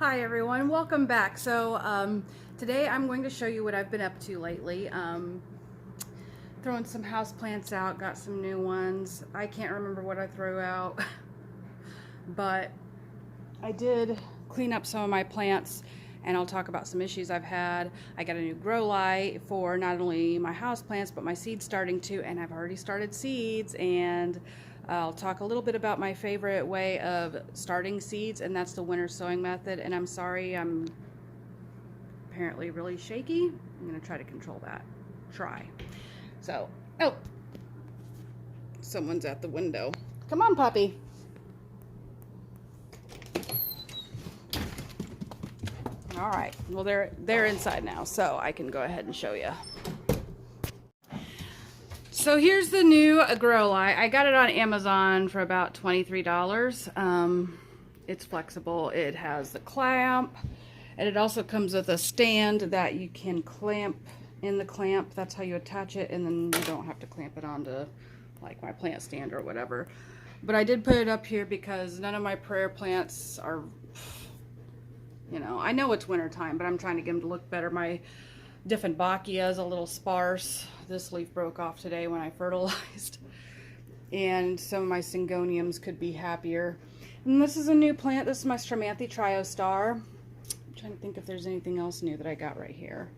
Hi everyone, welcome back. Today I'm going to show you what I've been up to lately. Throwing some house plants out, got some new ones. I can't remember what I threw out, but I did clean up some of my plants and I'll talk about some issues I've had. I got a new grow light for not only my house plants but my seeds starting to, and I've already started seeds, and I'll talk a little bit about my favorite way of starting seeds, and that's the winter sowing method. And I'm sorry, I'm apparently really shaky. I'm gonna try to control that. Oh, someone's at the window. Come on, puppy. All right, well, they're inside now, so I can go ahead and show you. So here's the new grow light. I got it on Amazon for about $23. It's flexible. It has the clamp, and it also comes with a stand that you can clamp in the clamp. That's how you attach it, and then you don't have to clamp it onto like my plant stand or whatever. But I did put it up here because none of my prayer plants are, you know, I know it's winter time, but I'm trying to get them to look better. My Dieffenbachia is a little sparse. This leaf broke off today when I fertilized. And some of my syngoniums could be happier. And this is a new plant. This is my Stramanthe Triostar. I'm trying to think if there's anything else new that I got right here.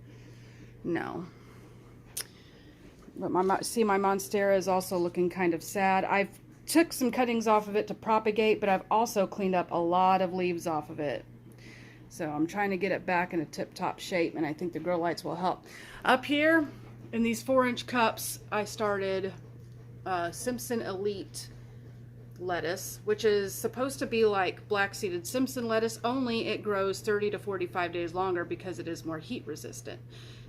No. But my Monstera is also looking kind of sad. I've took some cuttings off of it to propagate, but I've also cleaned up a lot of leaves off of it. So I'm trying to get it back in a tip-top shape, and I think the grow lights will help. Up here in these 4-inch cups, I started Simpson Elite lettuce, which is supposed to be like black-seeded Simpson lettuce, only it grows 30 to 45 days longer because it is more heat resistant.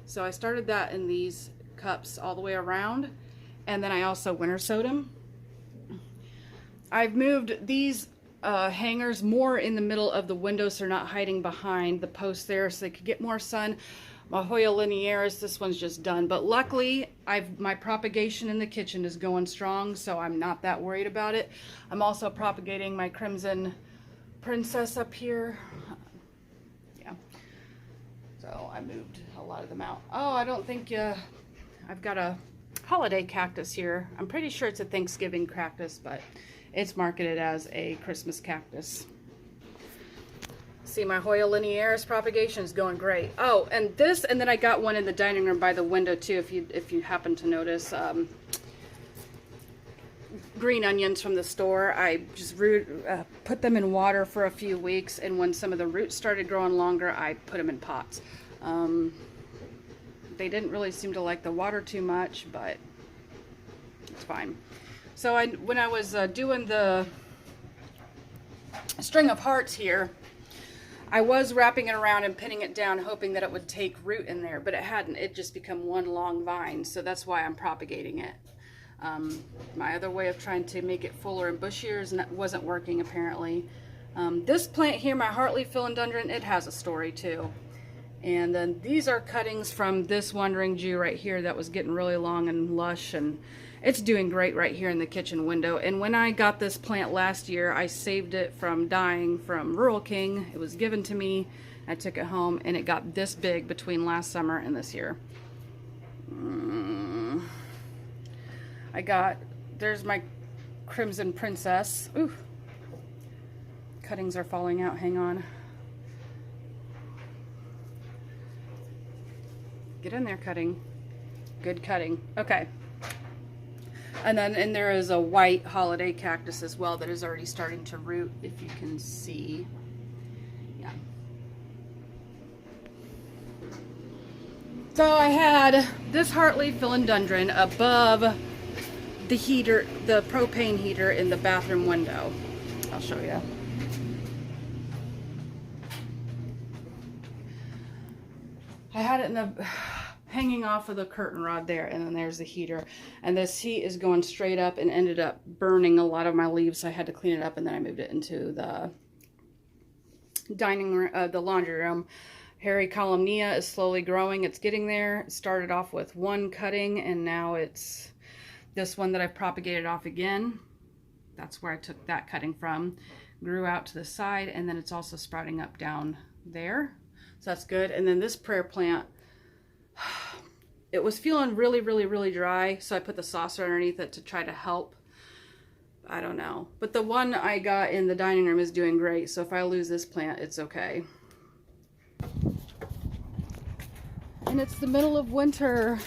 So I started that in these cups all the way around, and then I also winter sowed them. I've moved these hangers more in the middle of the window so they're not hiding behind the posts there, so they could get more sun. My Hoya linearis, this one's just done, but luckily my propagation in the kitchen is going strong, so I'm not that worried about it. I'm also propagating my Crimson Princess up here. Yeah, so I moved a lot of them out. Oh, I don't think I've got a holiday cactus here. I'm pretty sure it's a Thanksgiving cactus, but it's marketed as a Christmas cactus. See, my Hoya linearis propagation is going great. Oh, and then I got one in the dining room by the window too, if you happen to notice. Green onions from the store. I just put them in water for a few weeks, and when some of the roots started growing longer, I put them in pots. They didn't really seem to like the water too much, but it's fine. So when I was doing the string of hearts here, I was wrapping it around and pinning it down, hoping that it would take root in there, but it hadn't. It just become one long vine, so that's why I'm propagating it. My other way of trying to make it fuller and bushier wasn't working, apparently. This plant here, my Heartleaf Philodendron, it has a story too. And then these are cuttings from this Wandering Jew right here that was getting really long and lush, and it's doing great right here in the kitchen window. And when I got this plant last year, I saved it from dying from Rural King. It was given to me. I took it home, and it got this big between last summer and this year. There's my Crimson Princess. Ooh, cuttings are falling out. Hang on. Get in there, cutting. Good cutting. Okay. And there is a white holiday cactus as well that is already starting to root, if you can see. Yeah. So I had this Heartleaf Philodendron above the heater, the propane heater in the bathroom window. I'll show you. I had it in the hanging off of the curtain rod there, and then there's the heater, and this heat is going straight up and ended up burning a lot of my leaves, so I had to clean it up, and then I moved it into the dining room, the laundry room. Hairy Columnea is slowly growing. It's getting there. It started off with one cutting, and now it's this one that I've propagated off again. That's where I took that cutting from. grew out to the side, and then it's also sprouting up down there. So that's good. And then this prayer plant, it was feeling really, really, really dry. So I put the saucer underneath it to try to help. I don't know. But the one I got in the dining room is doing great. So if I lose this plant, it's okay. And it's the middle of winter.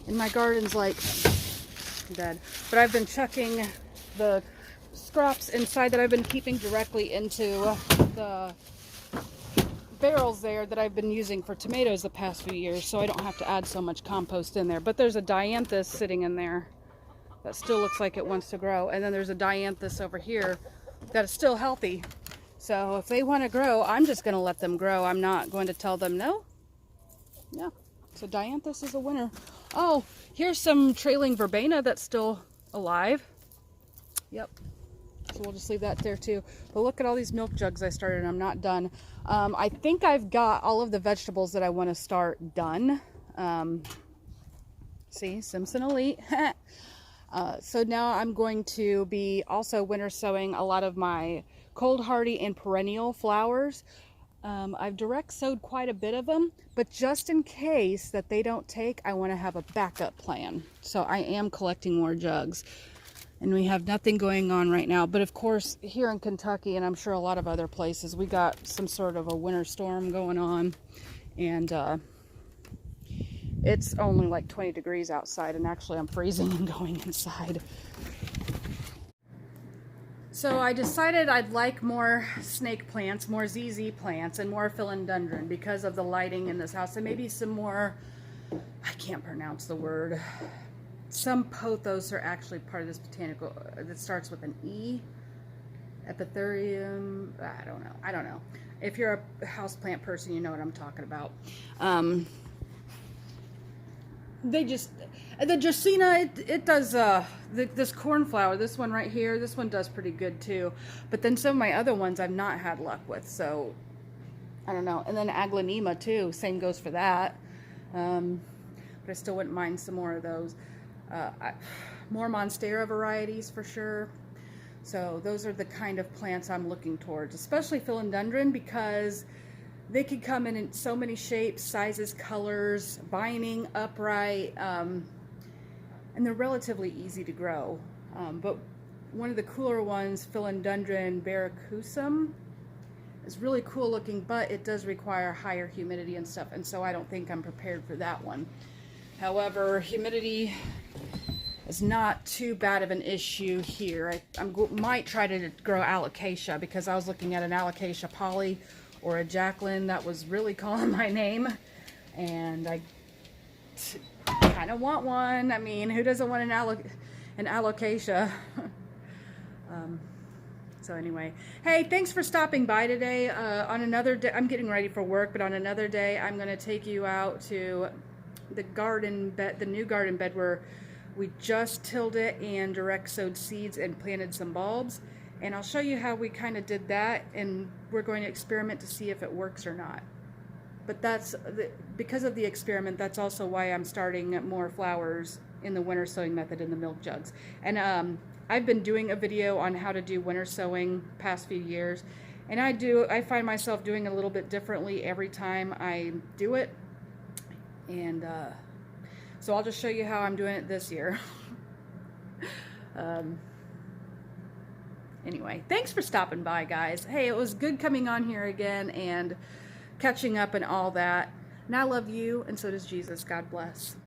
And my garden's like dead. But I've been chucking the scraps inside that I've been keeping directly into the barrels there that I've been using for tomatoes the past few years, so I don't have to add so much compost in there. But there's a dianthus sitting in there that still looks like it wants to grow, and then there's a dianthus over here that is still healthy. So if they want to grow, I'm just going to let them grow. I'm not going to tell them no. Yeah, so dianthus is a winner. Oh, here's some trailing verbena that's still alive. Yep. So we'll just leave that there too. But look at all these milk jugs I started, and I'm not done. I think I've got all of the vegetables that I want to start done. See, Simpson Elite. So now I'm going to be also winter sowing a lot of my cold hardy and perennial flowers. I've direct sowed quite a bit of them, but just in case that they don't take, I want to have a backup plan. So I am collecting more jugs. And we have nothing going on right now. But of course, here in Kentucky, and I'm sure a lot of other places, we got some sort of a winter storm going on. And it's only like 20 degrees outside, and actually I'm freezing and going inside. So I decided I'd like more snake plants, more ZZ plants, and more philodendron because of the lighting in this house. And maybe some more, I can't pronounce the word. Some pothos are actually part of this botanical that starts with an E. Epithurium, I don't know. If you're a houseplant person, you know what I'm talking about. The Dracaena, it does, this cornflower, this one right here, this one does pretty good too. But then some of my other ones I've not had luck with, so I don't know. And then Aglaonema too, same goes for that. But I still wouldn't mind some more of those. More Monstera varieties for sure. So those are the kind of plants I'm looking towards, especially philodendron, because they could come in so many shapes, sizes, colors, binding, upright, and they're relatively easy to grow. But one of the cooler ones, philodendron verrucosum, is really cool looking, but it does require higher humidity and stuff, and so I don't think I'm prepared for that one. However, humidity is not too bad of an issue here. I might try to grow alocasia, because I was looking at an alocasia poly or a Jacqueline that was really calling my name, and I kind of want one. I mean, who doesn't want an alocasia? So anyway, hey, thanks for stopping by today. On another day, I'm getting ready for work, but on another day, I'm going to take you out to the garden bed, the new garden bed where we just tilled it and direct sowed seeds and planted some bulbs. And I'll show you how we kind of did that, and we're going to experiment to see if it works or not. But that's because of the experiment, that's also why I'm starting more flowers in the winter sowing method in the milk jugs. And I've been doing a video on how to do winter sowing past few years, and I find myself doing a little bit differently every time I do it. And so I'll just show you how I'm doing it this year. Anyway, thanks for stopping by, guys. Hey, it was good coming on here again and catching up and all that. And I love you, and so does Jesus. God bless.